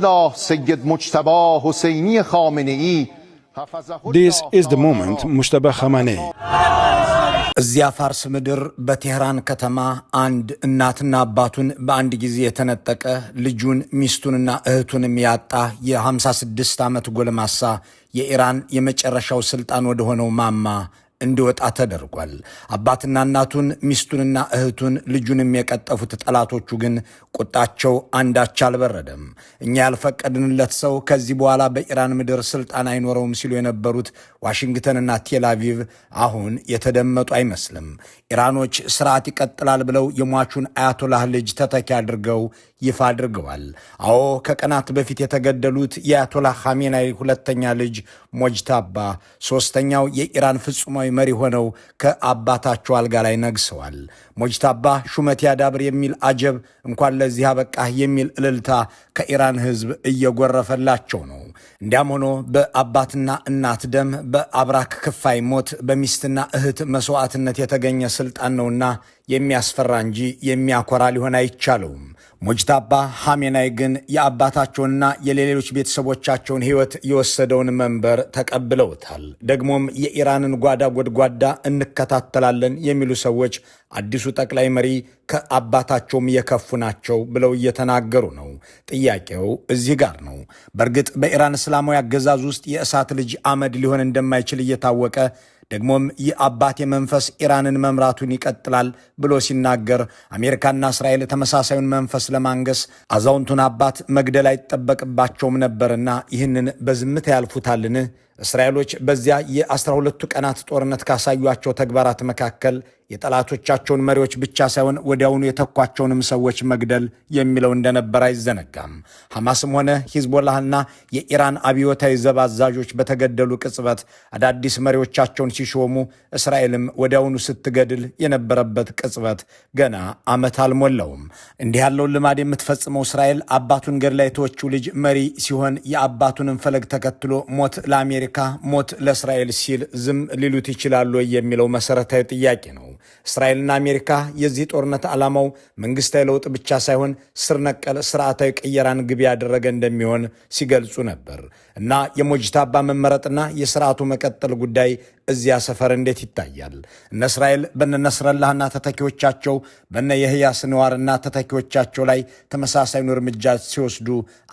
الله سید مجتبی حسینی خامنه‌ای This is the moment Mujtaba Khamenei. እዚያ ፋርስ ምድር በቴህራን ከተማ አንድ እናትና አባቱን በአንድ ጊዜ የተነጠቀ ልጁን ሚስቱንና እህቱንም ያጣ የ56 ዓመት ጎልማሳ የኢራን የመጨረሻው ስልጣን ወደ ሆነው ማማ እንዲወጣ ተደርጓል። አባትና እናቱን ሚስቱንና እህቱን ልጁንም የቀጠፉት ጠላቶቹ ግን ቁጣቸው አንዳች አልበረደም። እኛ ያልፈቀድንለት ሰው ከዚህ በኋላ በኢራን ምድር ስልጣን አይኖረውም ሲሉ የነበሩት ዋሽንግተንና ቴልአቪቭ አሁን የተደመጡ አይመስልም። ኢራኖች ስርዓት ይቀጥላል ብለው የሟቹን አያቶላህ ልጅ ተተኪ አድርገው ይፋ አድርገዋል። አዎ ከቀናት በፊት የተገደሉት የአያቶላህ ኻሜናይ ሁለተኛ ልጅ ሞጅታባ ሶስተኛው የኢራን ፍጹማዊ መሪ ሆነው ከአባታቸው አልጋ ላይ ነግሰዋል። ሞጅታባ ሹመት ያዳብር የሚል አጀብ እንኳን ለዚህ አበቃህ የሚል እልልታ ከኢራን ሕዝብ እየጎረፈላቸው ነው። እንዲያም ሆኖ በአባትና እናት ደም፣ በአብራክ ክፋይ ሞት፣ በሚስትና እህት መስዋዕትነት የተገኘ ስልጣን ነውና የሚያስፈራ እንጂ የሚያኮራ ሊሆን አይቻለውም። ሞጅታባ ኻሜናይ ግን የአባታቸውንና የሌሎች ቤተሰቦቻቸውን ሕይወት የወሰደውን መንበር ተቀብለውታል። ደግሞም የኢራንን ጓዳ ጎድጓዳ እንከታተላለን የሚሉ ሰዎች አዲሱ ጠቅላይ መሪ ከአባታቸውም የከፉ ናቸው ብለው እየተናገሩ ነው። ጥያቄው እዚህ ጋር ነው። በእርግጥ በኢራን እስላማዊ አገዛዝ ውስጥ የእሳት ልጅ አመድ ሊሆን እንደማይችል እየታወቀ ደግሞም የአባቴ መንፈስ ኢራንን መምራቱን ይቀጥላል ብሎ ሲናገር አሜሪካና እስራኤል ተመሳሳዩን መንፈስ ለማንገስ አዛውንቱን አባት መግደል አይጠበቅባቸውም ነበርና ይህንን በዝምታ ያልፉታልን? እስራኤሎች በዚያ የ12 ቀናት ጦርነት ካሳዩአቸው ተግባራት መካከል የጠላቶቻቸውን መሪዎች ብቻ ሳይሆን ወዲያውኑ የተኳቸውንም ሰዎች መግደል የሚለው እንደነበር አይዘነጋም። ሐማስም ሆነ ሂዝቦላህና የኢራን አብዮታዊ ዘብ አዛዦች በተገደሉ ቅጽበት አዳዲስ መሪዎቻቸውን ሲሾሙ እስራኤልም ወዲያውኑ ስትገድል የነበረበት ቅጽበት ገና ዓመት አልሞላውም። እንዲህ ያለውን ልማድ የምትፈጽመው እስራኤል አባቱን ገድላ የተወችው ልጅ መሪ ሲሆን የአባቱንም ፈለግ ተከትሎ ሞት ለአሜሪካ ሞት ለእስራኤል ሲል ዝም ሊሉት ይችላሉ የሚለው መሰረታዊ ጥያቄ ነው። እስራኤልና አሜሪካ የዚህ ጦርነት ዓላማው መንግስታዊ ለውጥ ብቻ ሳይሆን ስር ነቀል ስርዓታዊ ቅየራን ግብ ያደረገ እንደሚሆን ሲገልጹ ነበር እና የሞጅታባ መመረጥና የስርዓቱ መቀጠል ጉዳይ እዚያ ሰፈር እንዴት ይታያል? እነ እስራኤል በነ ነስረላህና ተተኪዎቻቸው በነ የህያ ስንዋርና ተተኪዎቻቸው ላይ ተመሳሳዩን እርምጃ ሲወስዱ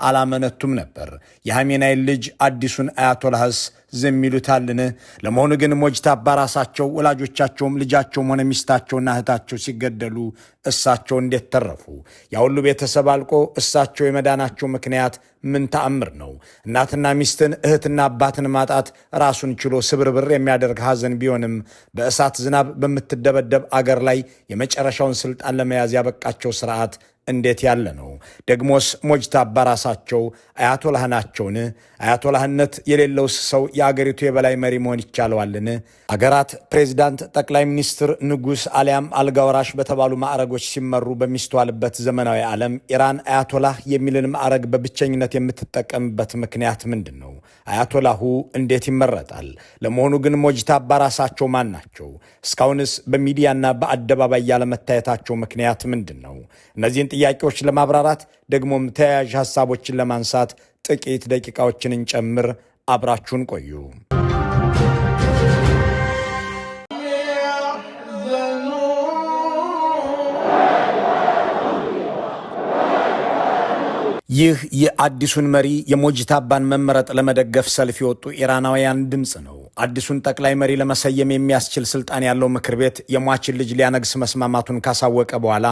አላመነቱም ነበር። የኻሜናይን ልጅ አዲሱን አያቶላህስ ዝም ይሉታልን? ለመሆኑ ግን ሞጅታባ ራሳቸው ወላጆቻቸውም ልጃቸውም ሆነ ሚስታቸውና እህታቸው ሲገደሉ እሳቸው እንዴት ተረፉ? ያ ሁሉ ቤተሰብ አልቆ እሳቸው የመዳናቸው ምክንያት ምን ተአምር ነው? እናትና ሚስትን እህትና አባትን ማጣት ራሱን ችሎ ስብርብር የሚያደርግ ሐዘን ቢሆንም በእሳት ዝናብ በምትደበደብ አገር ላይ የመጨረሻውን ስልጣን ለመያዝ ያበቃቸው ስርዓት እንዴት ያለ ነው? ደግሞስ ሞጅታባ ራሳቸው አያቶላህ ናቸውን? አያቶላህነት የሌለው ሰው የአገሪቱ የበላይ መሪ መሆን ይቻለዋልን? አገራት ፕሬዝዳንት፣ ጠቅላይ ሚኒስትር፣ ንጉሥ አሊያም አልጋወራሽ በተባሉ ማዕረጎች ሲመሩ በሚስተዋልበት ዘመናዊ ዓለም ኢራን አያቶላህ የሚልን ማዕረግ በብቸኝነት የምትጠቀምበት ምክንያት ምንድን ነው? አያቶላሁ እንዴት ይመረጣል? ለመሆኑ ግን ሞጅታባ ራሳቸው ማን ናቸው? እስካሁንስ በሚዲያና በአደባባይ ያለመታየታቸው ምክንያት ምንድን ነው? እነዚህን ጥያቄዎች ለማብራራት ደግሞም ተያያዥ ሐሳቦችን ለማንሳት ጥቂት ደቂቃዎችን እንጨምር። አብራችሁን ቆዩ። ይህ የአዲሱን መሪ የሞጅታባን መመረጥ ለመደገፍ ሰልፍ የወጡ ኢራናውያን ድምፅ ነው። አዲሱን ጠቅላይ መሪ ለመሰየም የሚያስችል ስልጣን ያለው ምክር ቤት የሟችን ልጅ ሊያነግስ መስማማቱን ካሳወቀ በኋላ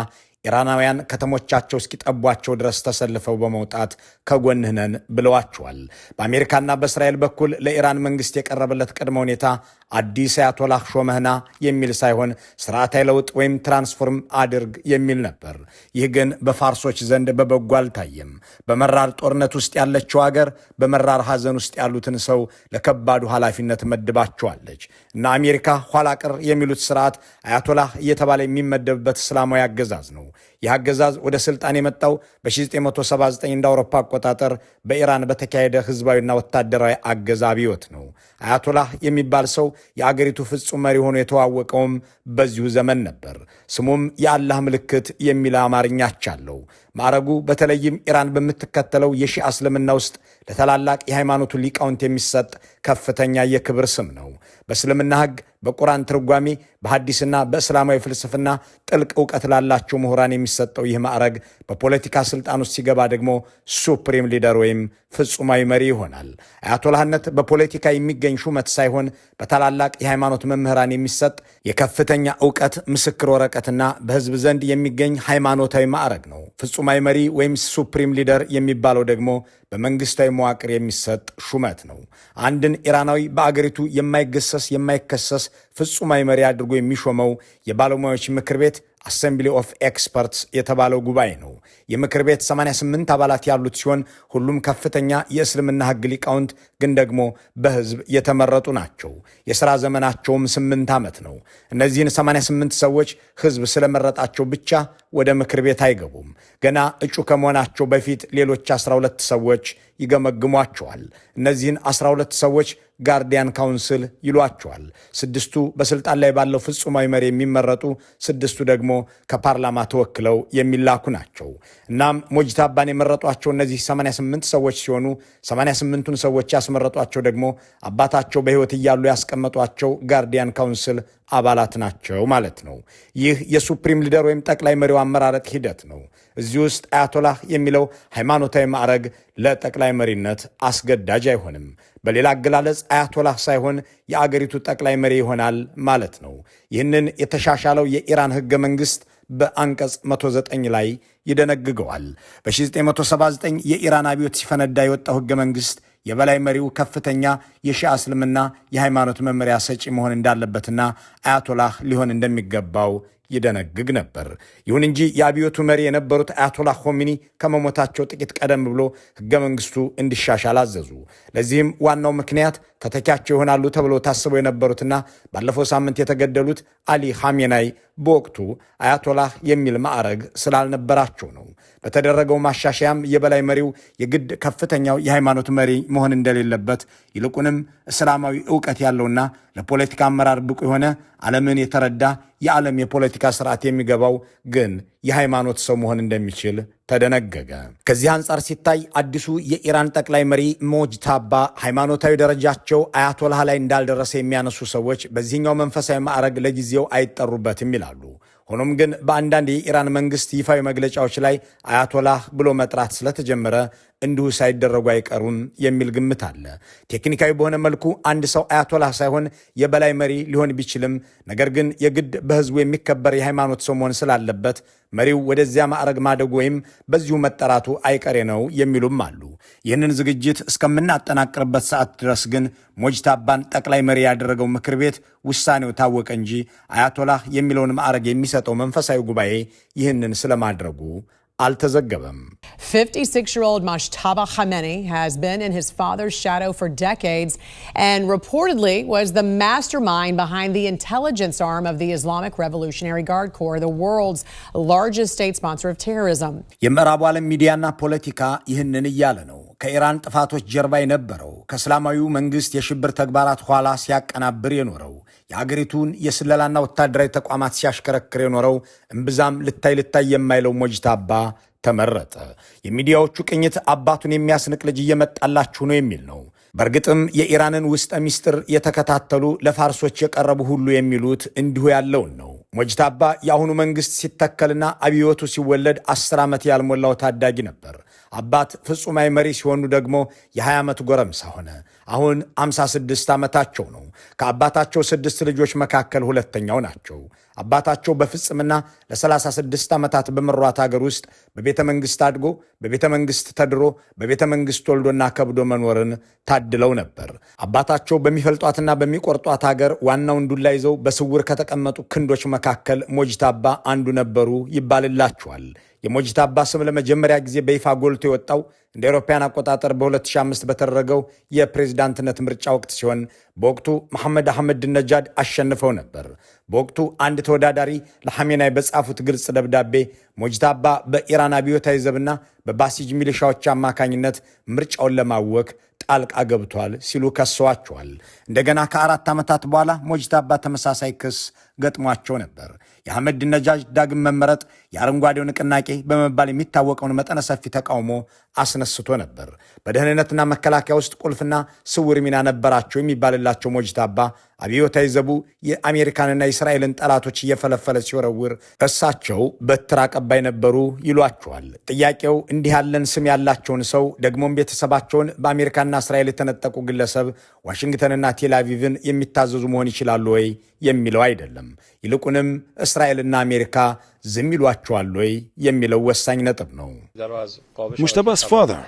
ኢራናውያን ከተሞቻቸው እስኪጠቧቸው ድረስ ተሰልፈው በመውጣት ከጎንህ ነን ብለዋቸዋል። በአሜሪካና በእስራኤል በኩል ለኢራን መንግስት የቀረበለት ቅድመ ሁኔታ አዲስ አያቶላህ ሾመህና የሚል ሳይሆን ስርዓታዊ ለውጥ ወይም ትራንስፎርም አድርግ የሚል ነበር። ይህ ግን በፋርሶች ዘንድ በበጎ አልታየም። በመራር ጦርነት ውስጥ ያለችው አገር በመራር ሐዘን ውስጥ ያሉትን ሰው ለከባዱ ኃላፊነት መድባቸዋለች እና አሜሪካ ኋላ ቀር የሚሉት ስርዓት አያቶላህ እየተባለ የሚመደብበት እስላማዊ አገዛዝ ነው። ይህ አገዛዝ ወደ ስልጣን የመጣው በ1979 እንደ አውሮፓ አቆጣጠር በኢራን በተካሄደ ህዝባዊና ወታደራዊ አገዛዝ አብዮት ነው። አያቶላህ የሚባል ሰው የአገሪቱ ፍጹም መሪ ሆኖ የተዋወቀውም በዚሁ ዘመን ነበር። ስሙም የአላህ ምልክት የሚል አማርኛ አለው። ማዕረጉ በተለይም ኢራን በምትከተለው የሺዓ እስልምና ውስጥ ለታላላቅ የሃይማኖቱ ሊቃውንት የሚሰጥ ከፍተኛ የክብር ስም ነው። በእስልምና ሕግ፣ በቁርአን ትርጓሜ፣ በሐዲስና በእስላማዊ ፍልስፍና ጥልቅ ዕውቀት ላላቸው ምሁራን የሚሰጠው ይህ ማዕረግ በፖለቲካ ስልጣን ውስጥ ሲገባ ደግሞ ሱፕሪም ሊደር ወይም ፍጹማዊ መሪ ይሆናል። አያቶላህነት በፖለቲካ የሚገኝ ሹመት ሳይሆን በታላላቅ የሃይማኖት መምህራን የሚሰጥ የከፍተኛ ዕውቀት ምስክር ወረቀትና በሕዝብ ዘንድ የሚገኝ ሃይማኖታዊ ማዕረግ ነው። ፍጹማዊ መሪ ወይም ሱፕሪም ሊደር የሚባለው ደግሞ በመንግስታዊ መዋቅር የሚሰጥ ሹመት ነው። አንድን ኢራናዊ በአገሪቱ የማይገሰስ የማይከሰስ ፍጹማዊ መሪ አድርጎ የሚሾመው የባለሙያዎች ምክር ቤት አሰምብሊ ኦፍ ኤክስፐርትስ የተባለው ጉባኤ ነው። የምክር ቤት 88 አባላት ያሉት ሲሆን ሁሉም ከፍተኛ የእስልምና ሕግ ሊቃውንት ግን ደግሞ በሕዝብ የተመረጡ ናቸው። የሥራ ዘመናቸውም 8 ዓመት ነው። እነዚህን 88 ሰዎች ሕዝብ ስለመረጣቸው ብቻ ወደ ምክር ቤት አይገቡም። ገና እጩ ከመሆናቸው በፊት ሌሎች 12 ሰዎች ይገመግሟቸዋል። እነዚህን 12 ሰዎች ጋርዲያን ካውንስል ይሏቸዋል። 6ቱ በስልጣን ላይ ባለው ፍጹማዊ መሪ የሚመረጡ፣ 6ቱ ደግሞ ከፓርላማ ተወክለው የሚላኩ ናቸው። እናም ሞጅታባን የመረጧቸው እነዚህ 88 ሰዎች ሲሆኑ 88ቱን ሰዎች ያስመረጧቸው ደግሞ አባታቸው በሕይወት እያሉ ያስቀመጧቸው ጋርዲያን ካውንስል አባላት ናቸው ማለት ነው። ይህ የሱፕሪም ሊደር ወይም ጠቅላይ መሪው አመራረጥ ሂደት ነው። እዚህ ውስጥ አያቶላህ የሚለው ሃይማኖታዊ ማዕረግ ለጠቅላይ መሪነት አስገዳጅ አይሆንም። በሌላ አገላለጽ አያቶላህ ሳይሆን የአገሪቱ ጠቅላይ መሪ ይሆናል ማለት ነው። ይህንን የተሻሻለው የኢራን ሕገ መንግሥት በአንቀጽ 109 ላይ ይደነግገዋል። በ1979 የኢራን አብዮት ሲፈነዳ የወጣው ሕገ መንግሥት የበላይ መሪው ከፍተኛ የሺዓ እስልምና የሃይማኖት መመሪያ ሰጪ መሆን እንዳለበትና አያቶላህ ሊሆን እንደሚገባው ይደነግግ ነበር። ይሁን እንጂ የአብዮቱ መሪ የነበሩት አያቶላህ ኾሜኒ ከመሞታቸው ጥቂት ቀደም ብሎ ሕገ መንግሥቱ እንዲሻሻል አዘዙ። ለዚህም ዋናው ምክንያት ተተኪያቸው ይሆናሉ ተብሎ ታስበው የነበሩትና ባለፈው ሳምንት የተገደሉት አሊ ኻሜናይ በወቅቱ አያቶላህ የሚል ማዕረግ ስላልነበራቸው ነው። በተደረገው ማሻሻያም የበላይ መሪው የግድ ከፍተኛው የሃይማኖት መሪ መሆን እንደሌለበት ይልቁንም እስላማዊ ዕውቀት ያለውና ለፖለቲካ አመራር ብቁ የሆነ ዓለምን የተረዳ የዓለም የፖለቲካ ስርዓት የሚገባው ግን የሃይማኖት ሰው መሆን እንደሚችል ተደነገገ። ከዚህ አንጻር ሲታይ አዲሱ የኢራን ጠቅላይ መሪ ሞጅታባ ሃይማኖታዊ ደረጃቸው አያቶላህ ላይ እንዳልደረሰ የሚያነሱ ሰዎች በዚህኛው መንፈሳዊ ማዕረግ ለጊዜው አይጠሩበትም ይላሉ። ሆኖም ግን በአንዳንድ የኢራን መንግስት ይፋዊ መግለጫዎች ላይ አያቶላህ ብሎ መጥራት ስለተጀመረ እንዲሁ ሳይደረጉ አይቀሩም የሚል ግምት አለ። ቴክኒካዊ በሆነ መልኩ አንድ ሰው አያቶላህ ሳይሆን የበላይ መሪ ሊሆን ቢችልም ነገር ግን የግድ በህዝቡ የሚከበር የሃይማኖት ሰው መሆን ስላለበት መሪው ወደዚያ ማዕረግ ማደጉ ወይም በዚሁ መጠራቱ አይቀሬ ነው የሚሉም አሉ። ይህንን ዝግጅት እስከምናጠናቅርበት ሰዓት ድረስ ግን ሞጅታባን ጠቅላይ መሪ ያደረገው ምክር ቤት ውሳኔው ታወቀ እንጂ አያቶላህ የሚለውን ማዕረግ የሚሰጠው መንፈሳዊ ጉባኤ ይህንን ስለማድረጉ አልተዘገበም። 56-year-old Mojtaba Khamenei has been in his father's shadow for decades and reportedly was the mastermind behind the intelligence arm of the Islamic Revolutionary Guard Corps, the world's largest state sponsor of terrorism. የምዕራቡ ዓለም ሚዲያና ፖለቲካ ይህንን እያለ ነው። ከኢራን ጥፋቶች ጀርባ የነበረው ከእስላማዊው መንግስት የሽብር ተግባራት ኋላ ሲያቀናብር የኖረው የአገሪቱን የስለላና ወታደራዊ ተቋማት ሲያሽከረክር የኖረው እምብዛም ልታይ የማይለው ሞጅታባ ተመረጠ። የሚዲያዎቹ ቅኝት አባቱን የሚያስንቅ ልጅ እየመጣላችሁ ነው የሚል ነው። በእርግጥም የኢራንን ውስጠ ሚስጥር የተከታተሉ ለፋርሶች የቀረቡ ሁሉ የሚሉት እንዲሁ ያለውን ነው። ሞጅታባ የአሁኑ መንግስት ሲተከልና አብዮቱ ሲወለድ 10 ዓመት ያልሞላው ታዳጊ ነበር። አባት ፍጹማዊ መሪ ሲሆኑ ደግሞ የ20 ዓመት ጎረምሳ ሆነ። አሁን 56 ዓመታቸው ነው። ከአባታቸው 6 ልጆች መካከል ሁለተኛው ናቸው። አባታቸው በፍጽምና ለ36 ዓመታት በመሯት ሀገር ውስጥ በቤተ መንግሥት አድጎ በቤተ መንግሥት ተድሮ በቤተ መንግሥት ወልዶና ከብዶ መኖርን ታድለው ነበር። አባታቸው በሚፈልጧትና በሚቆርጧት ሀገር ዋናውን ዱላ ይዘው በስውር ከተቀመጡ ክንዶች መካከል ሞጅታባ አንዱ ነበሩ ይባልላቸዋል። የሞጅታባ ስም ለመጀመሪያ ጊዜ በይፋ ጎልቶ የወጣው እንደ አውሮፓውያን አቆጣጠር በ2005 በተደረገው የፕሬዝዳንትነት ምርጫ ወቅት ሲሆን በወቅቱ መሐመድ አህመድ ነጃድ አሸንፈው ነበር። በወቅቱ አንድ ተወዳዳሪ ለሐሜናይ በጻፉት ግልጽ ደብዳቤ ሞጅታባ በኢራን አብዮታዊ ዘብና በባሲጅ ሚሊሻዎች አማካኝነት ምርጫውን ለማወክ ጣልቃ ገብቷል ሲሉ ከሰዋቸዋል። እንደገና ከ4 ዓመታት በኋላ ሞጅታባ ተመሳሳይ ክስ ገጥሟቸው ነበር። የአህመድ ነጃጅ ዳግም መመረጥ የአረንጓዴው ንቅናቄ በመባል የሚታወቀውን መጠነ ሰፊ ተቃውሞ አስነስቶ ነበር። በደህንነትና መከላከያ ውስጥ ቁልፍና ስውር ሚና ነበራቸው የሚባልላቸው ሞጅታባ አብዮታዊ ዘቡ የአሜሪካንና የእስራኤልን ጠላቶች እየፈለፈለ ሲወረውር እሳቸው በትር አቀባይ ነበሩ ይሏቸዋል። ጥያቄው እንዲህ ያለን ስም ያላቸውን ሰው ደግሞም ቤተሰባቸውን በአሜሪካና እስራኤል የተነጠቁ ግለሰብ ዋሽንግተንና ቴልአቪቭን የሚታዘዙ መሆን ይችላሉ ወይ የሚለው አይደለም። ይልቁንም እስራኤልና አሜሪካ ዝም ይሏቸዋል ወይ የሚለው ወሳኝ ነጥብ ነው። Mushtaba's father,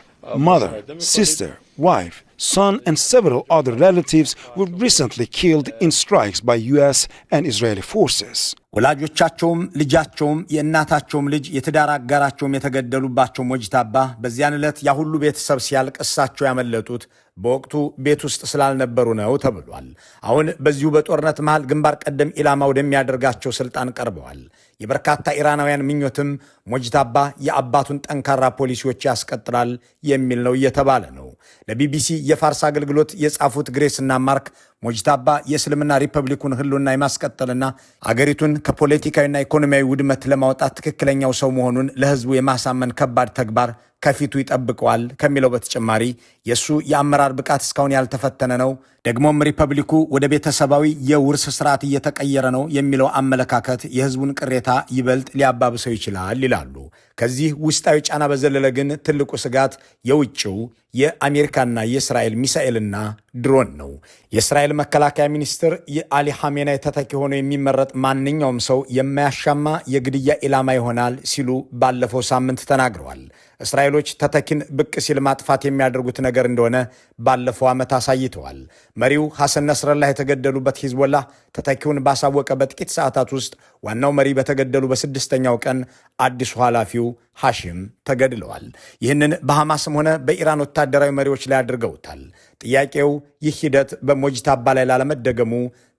mother, sister, wife, son, and several other relatives were recently killed in strikes by U.S. and Israeli forces. ወላጆቻቸውም ልጃቸውም የእናታቸውም ልጅ የትዳር አጋራቸውም የተገደሉባቸው ሞጅታባ በዚያን ዕለት ያ ሁሉ ቤተሰብ ሲያልቅ እሳቸው ያመለጡት በወቅቱ ቤት ውስጥ ስላልነበሩ ነው ተብሏል። አሁን በዚሁ በጦርነት መሃል ግንባር ቀደም ኢላማ ወደሚያደርጋቸው ስልጣን ቀርበዋል። የበርካታ ኢራናውያን ምኞትም ሞጅታባ የአባቱን ጠንካራ ፖሊሲዎች ያስቀጥላል የሚል ነው እየተባለ ነው። ለቢቢሲ የፋርስ አገልግሎት የጻፉት ግሬስና ማርክ ሞጅታባ የእስልምና ሪፐብሊኩን ህልውና የማስቀጠልና አገሪቱን ከፖለቲካዊና ኢኮኖሚያዊ ውድመት ለማውጣት ትክክለኛው ሰው መሆኑን ለህዝቡ የማሳመን ከባድ ተግባር ከፊቱ ይጠብቀዋል ከሚለው በተጨማሪ የሱ የአመራር ብቃት እስካሁን ያልተፈተነ ነው፣ ደግሞም ሪፐብሊኩ ወደ ቤተሰባዊ የውርስ ስርዓት እየተቀየረ ነው የሚለው አመለካከት የህዝቡን ቅሬታ ይበልጥ ሊያባብሰው ይችላል ይላሉ። ከዚህ ውስጣዊ ጫና በዘለለ ግን ትልቁ ስጋት የውጭው የአሜሪካና የእስራኤል ሚሳኤልና ድሮን ነው። የእስራኤል መከላከያ ሚኒስትር የአሊ ሐሜናይ ተተኪ ሆኖ የሚመረጥ ማንኛውም ሰው የማያሻማ የግድያ ኢላማ ይሆናል ሲሉ ባለፈው ሳምንት ተናግረዋል። እስራኤሎች ተተኪን ብቅ ሲል ማጥፋት የሚያደርጉት ነገር እንደሆነ ባለፈው ዓመት አሳይተዋል። መሪው ሐሰን ነስረላህ የተገደሉበት ሂዝቦላህ ተተኪውን ባሳወቀ በጥቂት ሰዓታት ውስጥ ዋናው መሪ በተገደሉ በ6ኛው ቀን አዲሱ ኃላፊው ሐሺም ተገድለዋል። ይህንን በሐማስም ሆነ በኢራን ወታደራዊ መሪዎች ላይ አድርገውታል። ጥያቄው ይህ ሂደት በሞጅታባ ላይ ላለመደገሙ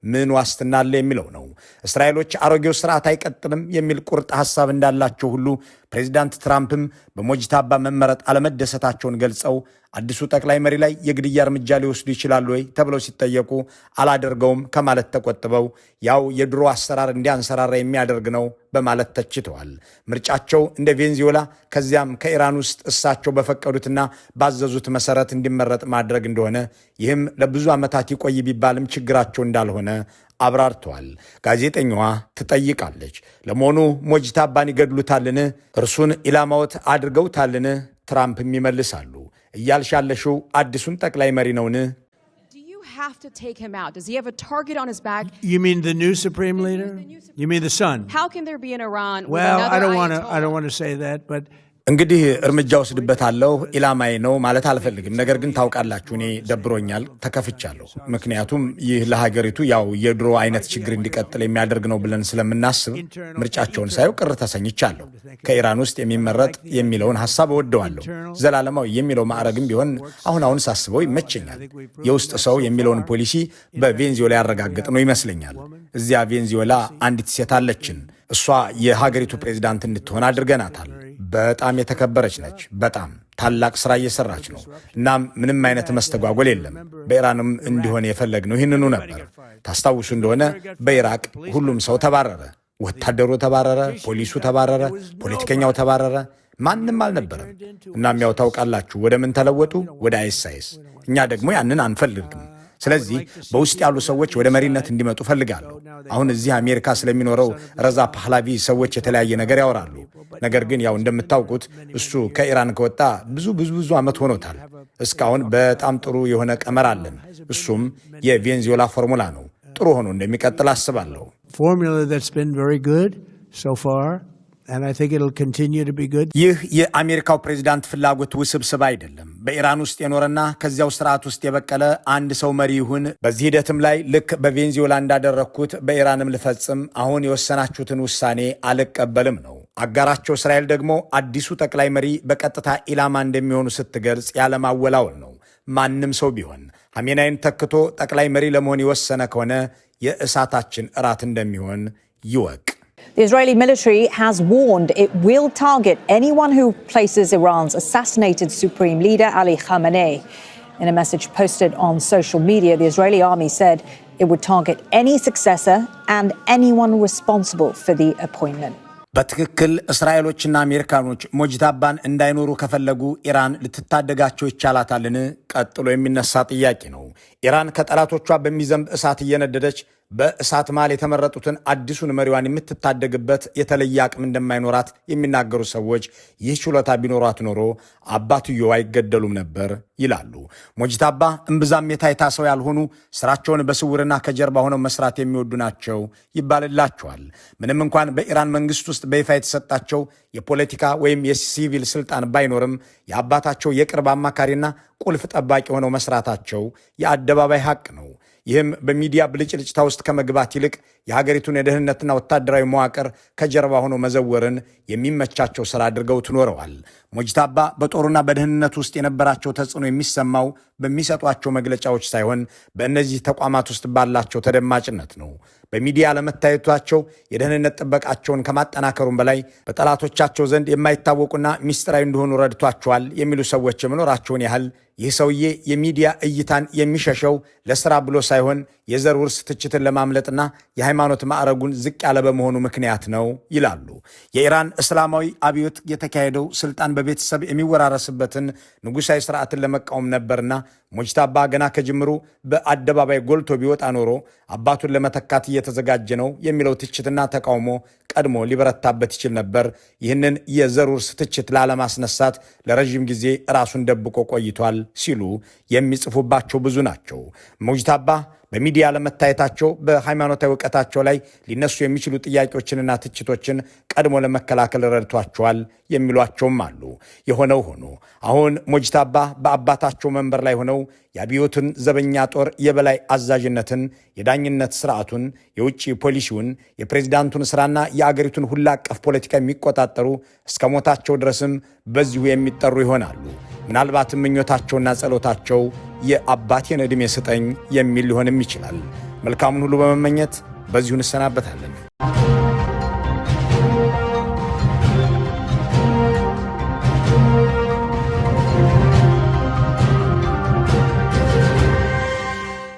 ምን ዋስትና አለ የሚለው ነው። እስራኤሎች አሮጌው ስርዓት አይቀጥልም የሚል ቁርጥ ሐሳብ እንዳላቸው ሁሉ ፕሬዚዳንት ትራምፕም በሞጅታባ መመረጥ አለመደሰታቸውን ገልጸው አዲሱ ጠቅላይ መሪ ላይ የግድያ እርምጃ ሊወስዱ ይችላሉ ወይ ተብለው ሲጠየቁ አላደርገውም ከማለት ተቆጥበው ያው የድሮ አሰራር እንዲያንሰራራ የሚያደርግ ነው በማለት ተችተዋል። ምርጫቸው እንደ ቬንዙዌላ ከዚያም ከኢራን ውስጥ እሳቸው በፈቀዱትና ባዘዙት መሰረት እንዲመረጥ ማድረግ እንደሆነ ይህም ለብዙ ዓመታት ይቆይ ቢባልም ችግራቸው እንዳልሆነ አብራርተዋል። ጋዜጠኛዋ ትጠይቃለች፣ ለመሆኑ ሞጅታባን ይገድሉታልን? እርሱን ኢላማዎት አድርገውታልን? ትራምፕም ይመልሳሉ፣ እያልሽ ያለሽው አዲሱን ጠቅላይ መሪ ነውን? Have to take him out? Does he have a target on his back? You mean the new supreme leader? You mean the son? How can there be in Iran? Well, I don't want to say that, but እንግዲህ እርምጃ ወስድበታለሁ ኢላማዬ ነው ማለት አልፈልግም። ነገር ግን ታውቃላችሁ እኔ ደብሮኛል፣ ተከፍቻለሁ። ምክንያቱም ይህ ለሀገሪቱ ያው የድሮ አይነት ችግር እንዲቀጥል የሚያደርግ ነው ብለን ስለምናስብ ምርጫቸውን ሳይው ቅር ተሰኝቻለሁ። ከኢራን ውስጥ የሚመረጥ የሚለውን ሐሳብ እወደዋለሁ። ዘላለማዊ የሚለው ማዕረግም ቢሆን አሁን ሳስበው ይመቸኛል። የውስጥ ሰው የሚለውን ፖሊሲ በቬንዙዌላ ያረጋግጥ ነው ይመስለኛል። እዚያ ቬንዙዌላ አንዲት ሴት አለችን። እሷ የሀገሪቱ ፕሬዝዳንት እንድትሆን አድርገናታል። በጣም የተከበረች ነች። በጣም ታላቅ ስራ እየሰራች ነው። እናም ምንም አይነት መስተጓጎል የለም። በኢራንም እንዲሆን የፈለግነው ይህንኑ ነበር። ታስታውሱ እንደሆነ በኢራቅ ሁሉም ሰው ተባረረ። ወታደሩ ተባረረ፣ ፖሊሱ ተባረረ፣ ፖለቲከኛው ተባረረ፣ ማንም አልነበረም። እናም ያው ታውቃላችሁ ወደ ምን ተለወጡ? ወደ አይሳይስ። እኛ ደግሞ ያንን አንፈልግም። ስለዚህ በውስጥ ያሉ ሰዎች ወደ መሪነት እንዲመጡ ፈልጋለሁ። አሁን እዚህ አሜሪካ ስለሚኖረው ረዛ ፓህላቪ ሰዎች የተለያየ ነገር ያወራሉ። ነገር ግን ያው እንደምታውቁት እሱ ከኢራን ከወጣ ብዙ ዓመት ሆኖታል። እስካሁን በጣም ጥሩ የሆነ ቀመር አለን። እሱም የቬንዙዌላ ፎርሙላ ነው። ጥሩ ሆኖ እንደሚቀጥል አስባለሁ። formula that's been very good so far. And I think it'll continue to be good. ይህ የአሜሪካው ፕሬዝዳንት ፍላጎት ውስብስብ አይደለም። በኢራን ውስጥ የኖረና ከዚያው ስርዓት ውስጥ የበቀለ አንድ ሰው መሪ ይሁን። በዚህ ሂደትም ላይ ልክ በቬንዙዌላ እንዳደረግኩት በኢራንም ልፈጽም፣ አሁን የወሰናችሁትን ውሳኔ አልቀበልም ነው። አጋራቸው እስራኤል ደግሞ አዲሱ ጠቅላይ መሪ በቀጥታ ኢላማ እንደሚሆኑ ስትገልጽ ያለማወላወል ነው። ማንም ሰው ቢሆን ሐሜናይን ተክቶ ጠቅላይ መሪ ለመሆን የወሰነ ከሆነ የእሳታችን እራት እንደሚሆን ይወቅ። The Israeli military has warned it will target anyone who places Iran's assassinated supreme leader Ali Khamenei. In a message posted on social media, the Israeli army said it would target any successor and anyone responsible for the appointment. በትክክል እስራኤሎችና አሜሪካኖች ሞጅታባን እንዳይኖሩ ከፈለጉ ኢራን ልትታደጋቸው ይቻላታልን? ቀጥሎ የሚነሳ ጥያቄ ነው። ኢራን ከጠላቶቿ በሚዘንብ እሳት እየነደደች በእሳት ማል የተመረጡትን አዲሱን መሪዋን የምትታደግበት የተለየ አቅም እንደማይኖራት የሚናገሩ ሰዎች ይህ ችሎታ ቢኖራት ኖሮ አባትየው አይገደሉም ነበር ይላሉ። ሞጅታባ እምብዛም የታይታ ሰው ያልሆኑ ስራቸውን በስውርና ከጀርባ ሆነው መስራት የሚወዱ ናቸው ይባልላቸዋል። ምንም እንኳን በኢራን መንግስት ውስጥ በይፋ የተሰጣቸው የፖለቲካ ወይም የሲቪል ስልጣን ባይኖርም የአባታቸው የቅርብ አማካሪና ቁልፍ ጠባቂ ሆነው መስራታቸው የአደባባይ ሐቅ ነው። ይህም በሚዲያ ብልጭልጭታ ውስጥ ከመግባት ይልቅ የሀገሪቱን የደህንነትና ወታደራዊ መዋቅር ከጀርባ ሆኖ መዘወርን የሚመቻቸው ስራ አድርገው ትኖረዋል። ሞጅታባ በጦሩና በደህንነት ውስጥ የነበራቸው ተጽዕኖ የሚሰማው በሚሰጧቸው መግለጫዎች ሳይሆን በእነዚህ ተቋማት ውስጥ ባላቸው ተደማጭነት ነው። በሚዲያ ለመታየቷቸው የደህንነት ጥበቃቸውን ከማጠናከሩም በላይ በጠላቶቻቸው ዘንድ የማይታወቁና ሚስጥራዊ እንደሆኑ ረድቷቸዋል የሚሉ ሰዎች የመኖራቸውን ያህል ይህ ሰውዬ የሚዲያ እይታን የሚሸሸው ለስራ ብሎ ሳይሆን የዘር ውርስ ትችትን ለማምለጥና የሃይማኖት ማዕረጉን ዝቅ ያለ በመሆኑ ምክንያት ነው ይላሉ። የኢራን እስላማዊ አብዮት የተካሄደው ስልጣን በቤተሰብ የሚወራረስበትን ንጉሳዊ ስርዓትን ለመቃወም ነበርና ሞጅታባ ገና ከጅምሩ በአደባባይ ጎልቶ ቢወጣ ኖሮ አባቱን ለመተካት እየተዘጋጀ ነው የሚለው ትችትና ተቃውሞ ቀድሞ ሊበረታበት ይችል ነበር። ይህንን የዘር ውርስ ትችት ላለማስነሳት ለረጅም ጊዜ ራሱን ደብቆ ቆይቷል ሲሉ የሚጽፉባቸው ብዙ ናቸው። ሞጅታባ በሚዲያ ለመታየታቸው በሃይማኖታዊ ዕውቀታቸው ላይ ሊነሱ የሚችሉ ጥያቄዎችንና ትችቶችን ቀድሞ ለመከላከል ረድቷቸዋል የሚሏቸውም አሉ። የሆነው ሆኖ አሁን ሞጅታባ በአባታቸው መንበር ላይ ሆነው የአብዮትን ዘበኛ ጦር የበላይ አዛዥነትን፣ የዳኝነት ስርዓቱን፣ የውጭ ፖሊሲውን፣ የፕሬዝዳንቱን ስራና የአገሪቱን ሁላ አቀፍ ፖለቲካ የሚቆጣጠሩ እስከ ሞታቸው ድረስም በዚሁ የሚጠሩ ይሆናሉ። ምናልባትም ምኞታቸውና ጸሎታቸው የአባቴን ዕድሜ ስጠኝ የሚል ሊሆንም ይችላል። መልካሙን ሁሉ በመመኘት በዚሁ እንሰናበታለን።